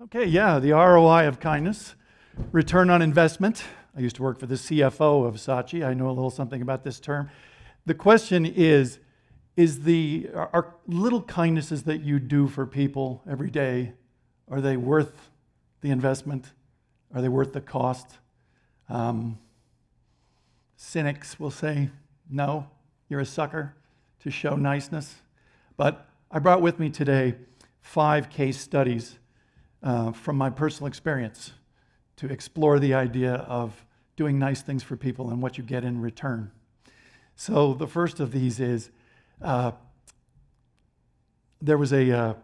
Okay, yeah, the ROI of kindness, return on investment. I used to work for the CFO of Saatchi. I know a little something about this term. The question is are little kindnesses that you do for people every day, are they worth the investment? Are they worth the cost? Cynics will say, no, you're a sucker to show niceness. But I brought with me today 5 case studies from my personal experience to explore the idea of doing nice things for people and what you get in return. So the first of these is, there was a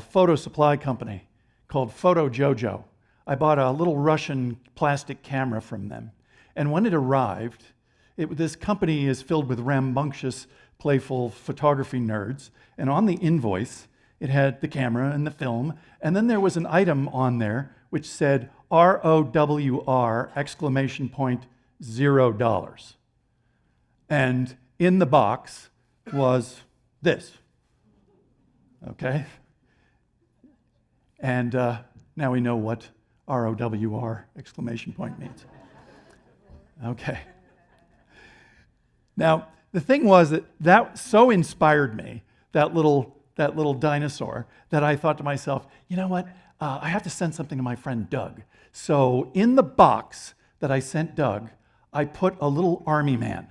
photo supply company called Photo Jojo. I bought a little Russian plastic camera from them. And when it arrived, this company is filled with rambunctious, playful photography nerds. And on the invoice, it had the camera and the film, and then there was an item on there which said ROWR exclamation point $0. And in the box was this. Okay? And now we know what ROWR exclamation point means. Okay. Now, the thing was that so inspired me, that little dinosaur, that I thought to myself, you know what, I have to send something to my friend Doug. So in the box that I sent Doug, I put a little army man.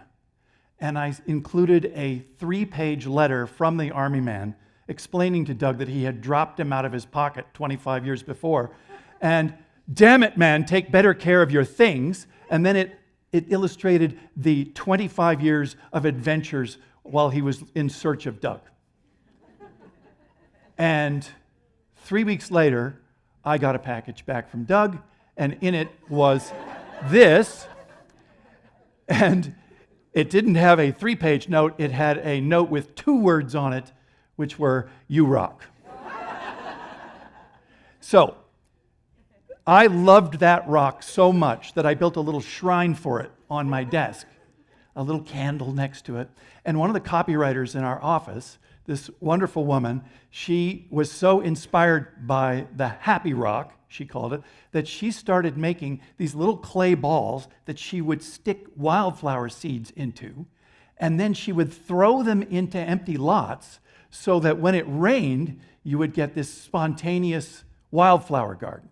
And I included a 3-page letter from the army man explaining to Doug that he had dropped him out of his pocket 25 years before. And damn it, man, take better care of your things. And then it illustrated the 25 years of adventures while he was in search of Doug. And 3 weeks later, I got a package back from Doug, and in it was this. And it didn't have a 3-page note, it had a note with 2 words on it, which were, "You rock." So, I loved that rock so much that I built a little shrine for it on my desk, a little candle next to it. And one of the copywriters in our office, this wonderful woman, she was so inspired by the happy rock, she called it, that she started making these little clay balls that she would stick wildflower seeds into, and then she would throw them into empty lots so that when it rained, you would get this spontaneous wildflower garden.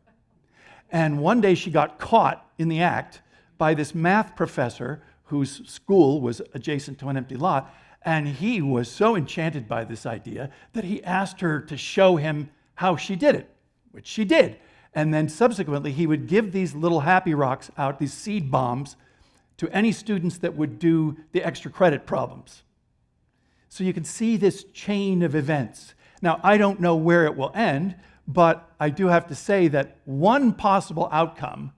And one day she got caught in the act by this math professor whose school was adjacent to an empty lot, and he was so enchanted by this idea that he asked her to show him how she did it, which she did. And then subsequently, he would give these little happy rocks out, these seed bombs, to any students that would do the extra credit problems. So you can see this chain of events. Now, I don't know where it will end, but I do have to say that one possible outcome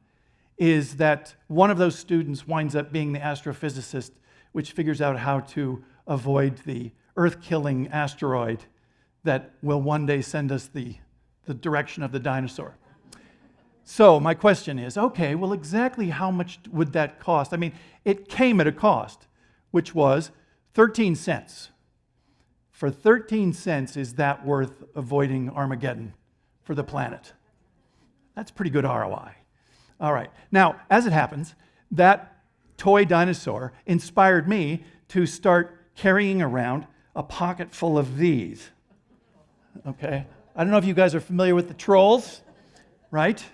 is that one of those students winds up being the astrophysicist, which figures out how to avoid the Earth-killing asteroid that will one day send us the direction of the dinosaur. So my question is, okay, well, exactly how much would that cost? I mean, it came at a cost, which was 13 cents. For 13 cents, is that worth avoiding Armageddon for the planet? That's pretty good ROI. All right. Now, as it happens, that toy dinosaur inspired me to start carrying around a pocket full of these. Okay? I don't know if you guys are familiar with the trolls, right?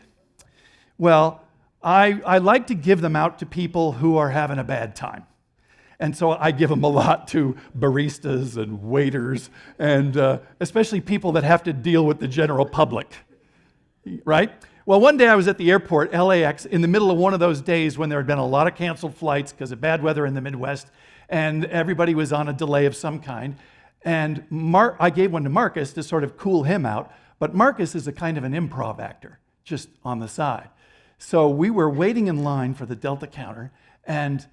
Well, I like to give them out to people who are having a bad time. And so I give them a lot to baristas and waiters, and especially people that have to deal with the general public, right? Well, one day I was at the airport, LAX, in the middle of one of those days when there had been a lot of canceled flights because of bad weather in the Midwest, and everybody was on a delay of some kind. And I gave one to Marcus to sort of cool him out, but Marcus is a kind of an improv actor, just on the side. So we were waiting in line for the Delta counter, and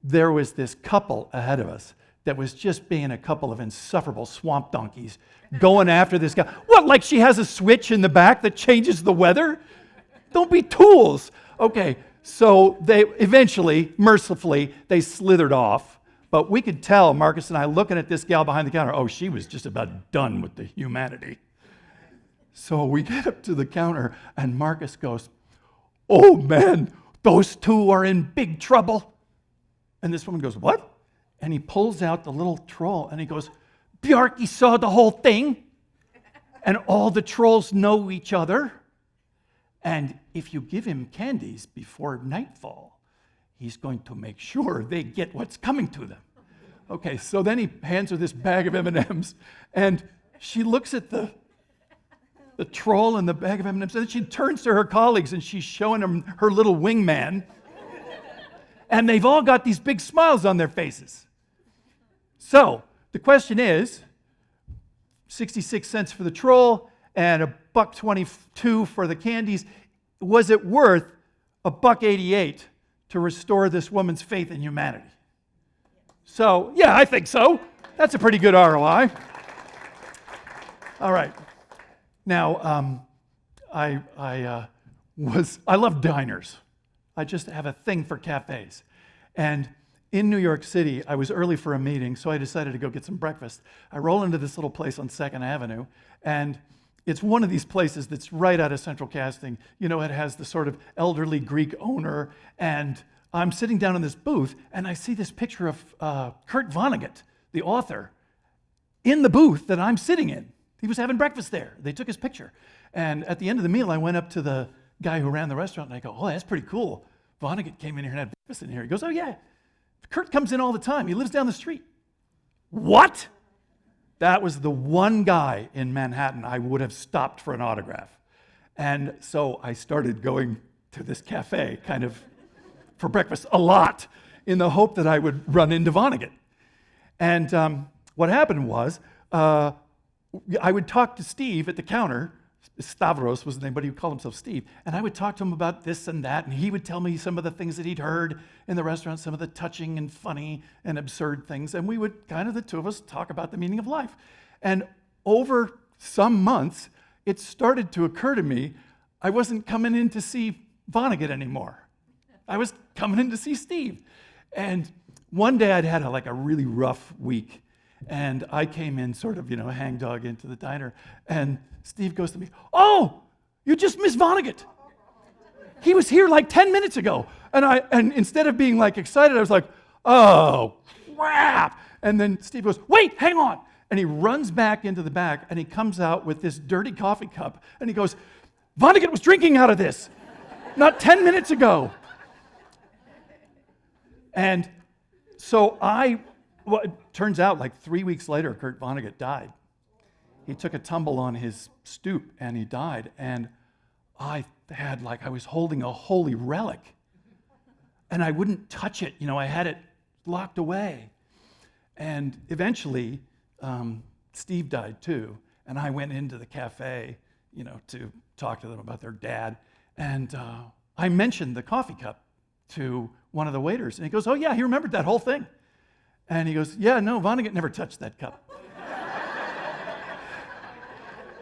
there was this couple ahead of us that was just being a couple of insufferable swamp donkeys going after this guy. What, like she has a switch in the back that changes the weather? Don't be tools. Okay, so they eventually, mercifully, they slithered off. But we could tell, Marcus and I, looking at this gal behind the counter, oh, she was just about done with the humanity. So we get up to the counter, and Marcus goes, "Oh man, those two are in big trouble." And this woman goes, "What?" And he pulls out the little troll, and he goes, "Bjarki saw the whole thing, and all the trolls know each other. And if you give him candies before nightfall, he's going to make sure they get what's coming to them." Okay, so then he hands her this bag of M&Ms, and she looks at the troll and the bag of M&Ms, and then she turns to her colleagues, and she's showing them her little wingman, and they've all got these big smiles on their faces. So the question is, 66 cents for the troll and $1.22 for the candies. Was it worth $1.88 to restore this woman's faith in humanity? So, yeah, I think so. That's a pretty good ROI. All right. Now, I love diners. I just have a thing for cafes. And in New York City, I was early for a meeting, so I decided to go get some breakfast. I roll into this little place on 2nd Avenue, and it's one of these places that's right out of Central Casting. You know, it has the sort of elderly Greek owner, and I'm sitting down in this booth, and I see this picture of Kurt Vonnegut, the author, in the booth that I'm sitting in. He was having breakfast there. They took his picture. And at the end of the meal, I went up to the guy who ran the restaurant, and I go, "Oh, that's pretty cool. Vonnegut came in here and had breakfast in here." He goes, "Oh, yeah. Kurt comes in all the time. He lives down the street." What? That was the one guy in Manhattan I would have stopped for an autograph. And so I started going to this cafe kind of for breakfast a lot in the hope that I would run into Vonnegut. And what happened was I would talk to Steve at the counter. Stavros was the name, but he would call himself Steve. And I would talk to him about this and that, and he would tell me some of the things that he'd heard in the restaurant, some of the touching and funny and absurd things. And we would kind of, the two of us, talk about the meaning of life. And over some months, it started to occur to me, I wasn't coming in to see Vonnegut anymore. I was coming in to see Steve. And one day I'd had a really rough week. And I came in sort of, hangdog into the diner. And Steve goes to me, "Oh, you just missed Vonnegut. He was here like 10 minutes ago." And instead of being excited, I was like, "Oh, crap." And then Steve goes, "Wait, hang on." And he runs back into the back, and he comes out with this dirty coffee cup. And he goes, "Vonnegut was drinking out of this not 10 minutes ago." And so it turns out 3 weeks later, Kurt Vonnegut died. He took a tumble on his stoop and he died. And I was holding a holy relic. And I wouldn't touch it. I had it locked away. And eventually, Steve died too. And I went into the cafe, to talk to them about their dad. And I mentioned the coffee cup to one of the waiters. And he goes, "Oh yeah, he remembered that whole thing." And he goes, "Yeah, no, Vonnegut never touched that cup."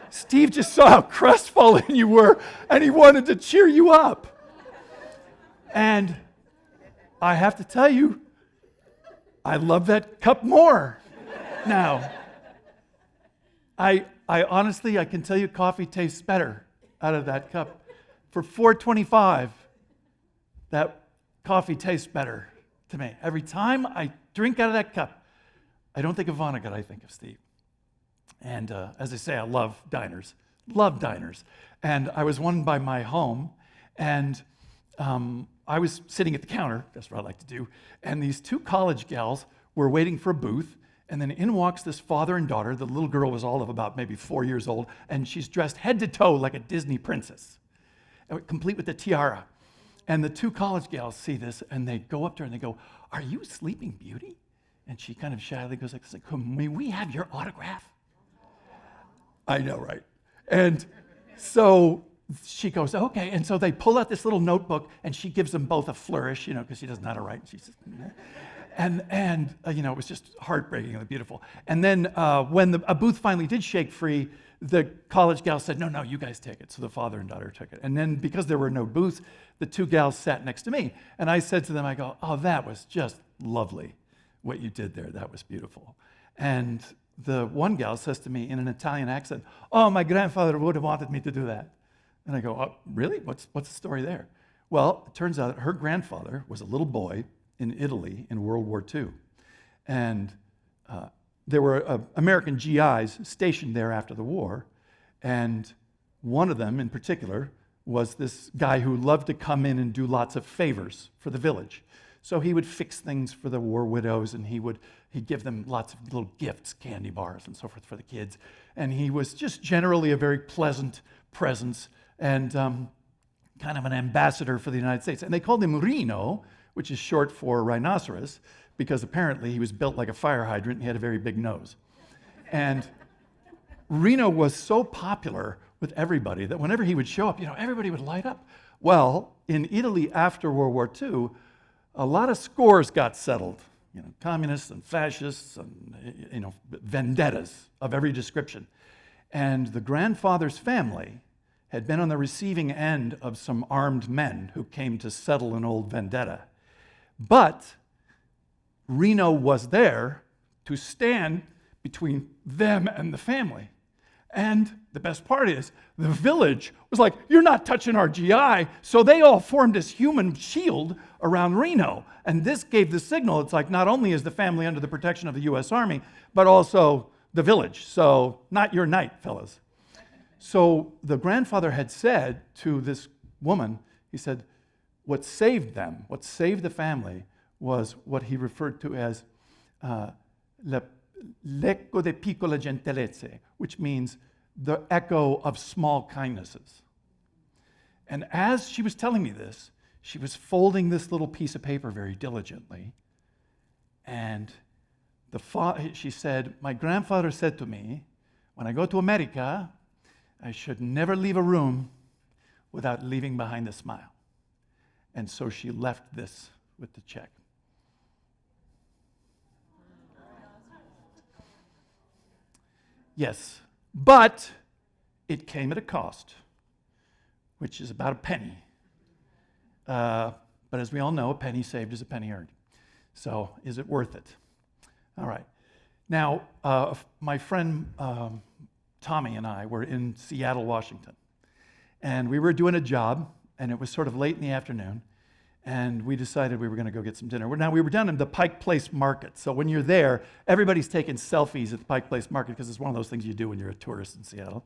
Steve just saw how crestfallen you were, and he wanted to cheer you up. And I have to tell you, I love that cup more now. I honestly, I can tell you coffee tastes better out of that cup. For $4.25, that coffee tastes better to me. Every time I drink out of that cup, I don't think of Vonnegut, I think of Steve. And as I say, I love diners. And I was one by my home, and I was sitting at the counter, that's what I like to do, and these two college gals were waiting for a booth, and then in walks this father and daughter. The little girl was all of about maybe 4 years old, and she's dressed head to toe like a Disney princess, complete with a tiara. And the two college gals see this, and they go up to her and they go, "Are you Sleeping Beauty?" And she kind of shyly goes "May we have your autograph?" I know, right? And so she goes, "Okay." And so they pull out this little notebook, and she gives them both a flourish, because she doesn't know how to write. And she's just, it was just heartbreakingly beautiful. And then when a booth finally did shake free, the college gal said, "No, you guys take it." So the father and daughter took it. And then because there were no booths, the two gals sat next to me. And I said to them, I go, "Oh, that was just lovely what you did there. That was beautiful." And the one gal says to me in an Italian accent, "Oh, my grandfather would have wanted me to do that." And I go, "Oh, really? What's the story there?" Well, it turns out that her grandfather was a little boy in Italy in World War II. And there were American GIs stationed there after the war. And one of them in particular was this guy who loved to come in and do lots of favors for the village. So he would fix things for the war widows, and he'd give them lots of little gifts, candy bars and so forth for the kids. And he was just generally a very pleasant presence and kind of an ambassador for the United States. And they called him Rino, which is short for rhinoceros, because apparently he was built like a fire hydrant and he had a very big nose. And Reno was so popular with everybody that whenever he would show up, everybody would light up. Well, in Italy after World War II, a lot of scores got settled. Communists and fascists and vendettas of every description. And the grandfather's family had been on the receiving end of some armed men who came to settle an old vendetta. But Reno was there to stand between them and the family. And the best part is, the village was like, "You're not touching our GI." So they all formed this human shield around Reno. And this gave the signal. It's like, not only is the family under the protection of the U.S. Army, but also the village. So not your night, fellas. So the grandfather had said to this woman, he said, what saved them, what saved the family, was what he referred to as l'eco de piccole gentilezze, which means the echo of small kindnesses. And as she was telling me this, she was folding this little piece of paper very diligently. And she said, "My grandfather said to me, when I go to America, I should never leave a room without leaving behind a smile." And so she left this with the check. Yes, but it came at a cost, which is about a penny. But as we all know, a penny saved is a penny earned. So is it worth it? All right. Now, my friend Tommy and I were in Seattle, Washington. And we were doing a job, and it was sort of late in the afternoon. And we decided we were going to go get some dinner. Now, we were down in the Pike Place Market. So when you're there, everybody's taking selfies at the Pike Place Market because it's one of those things you do when you're a tourist in Seattle.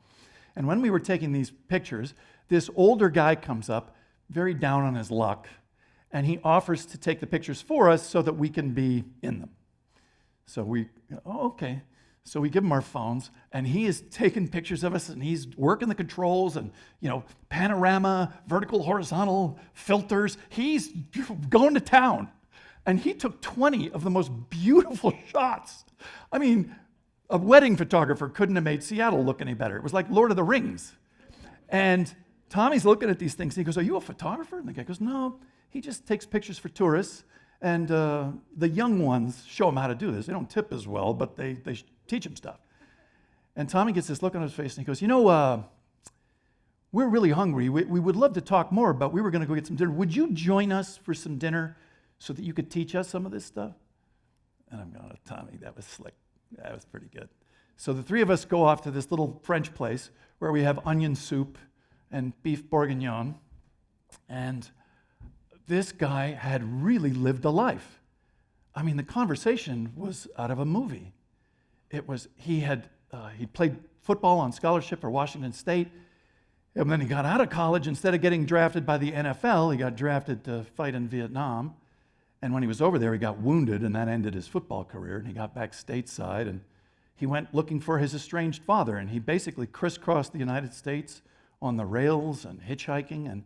And when we were taking these pictures, this older guy comes up, very down on his luck, and he offers to take the pictures for us so that we can be in them. So okay. So we give him our phones, and he is taking pictures of us, and he's working the controls and, panorama, vertical, horizontal, filters. He's going to town. And he took 20 of the most beautiful shots. I mean, a wedding photographer couldn't have made Seattle look any better. It was like Lord of the Rings. And Tommy's looking at these things, and he goes, "Are you a photographer?" And the guy goes, "No, he just takes pictures for tourists. And the young ones show him how to do this. They don't tip as well, but they teach him stuff." And Tommy gets this look on his face, and he goes, "We're really hungry. We would love to talk more, but we were going to go get some dinner. Would you join us for some dinner so that you could teach us some of this stuff?" And I'm going, "Oh, Tommy, that was slick. That was pretty good." So the three of us go off to this little French place where we have onion soup and beef bourguignon. And this guy had really lived a life. I mean, the conversation was out of a movie. He played football on scholarship for Washington State, and then he got out of college. Instead of getting drafted by the NFL, he got drafted to fight in Vietnam. And when he was over there, he got wounded, and that ended his football career. And he got back stateside, and he went looking for his estranged father. And he basically crisscrossed the United States on the rails and hitchhiking. And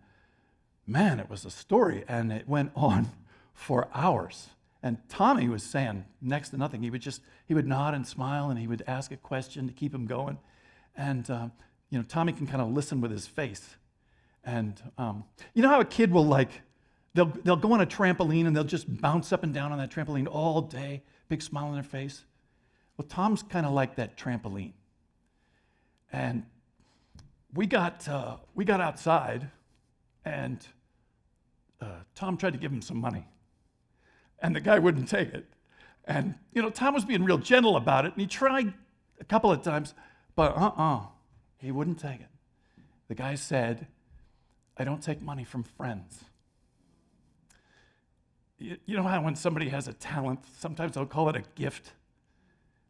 man, it was a story, and it went on for hours. And Tommy was saying next to nothing. He would nod and smile, and he would ask a question to keep him going. And Tommy can kind of listen with his face. And you know how a kid will they'll go on a trampoline and they'll just bounce up and down on that trampoline all day, big smile on their face. Well, Tom's kind of like that trampoline. And we got outside, and Tom tried to give him some money. And the guy wouldn't take it. And, Tom was being real gentle about it, and he tried a couple of times, but he wouldn't take it. The guy said, I don't take money from friends. You know how when somebody has a talent, sometimes they'll call it a gift?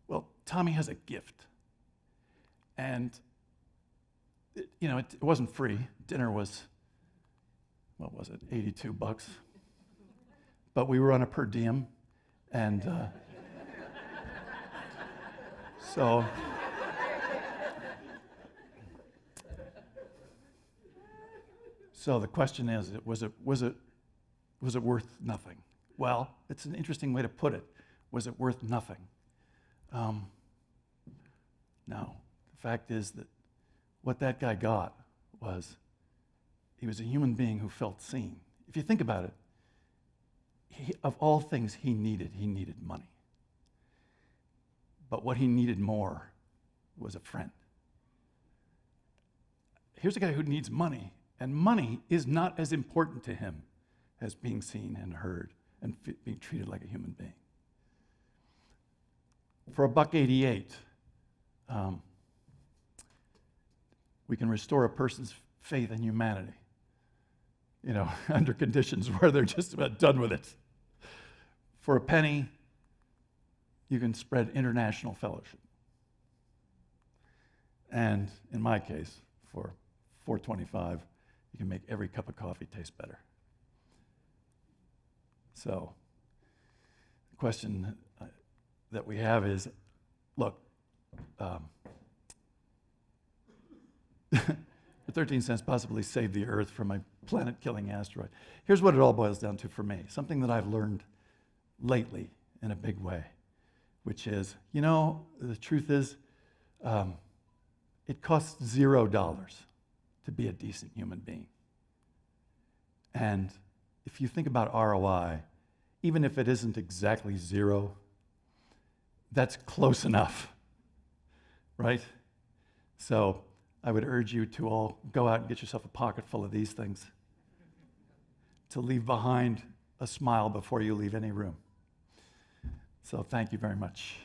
Well, Tommy has a gift. And, it wasn't free. Dinner was, what was it, $82. But we were on a per diem, and so the question is, was it worth nothing? Well, it's an interesting way to put it. Was it worth nothing? No. The fact is that what that guy got was he was a human being who felt seen. If you think about it, of all things he needed money. But what he needed more was a friend. Here's a guy who needs money, and money is not as important to him as being seen and heard and being treated like a human being. For $1.88, we can restore a person's faith in humanity, under conditions where they're just about done with it. For a penny, you can spread international fellowship. And in my case, for $4.25, you can make every cup of coffee taste better. So the question that we have is, look, for 13 cents possibly save the Earth from a planet-killing asteroid. Here's what it all boils down to for me, something that I've learned lately in a big way, which is, the truth is, it costs $0 to be a decent human being. And if you think about ROI, even if it isn't exactly zero, that's close enough, right? So I would urge you to all go out and get yourself a pocket full of these things to leave behind a smile before you leave any room. So thank you very much.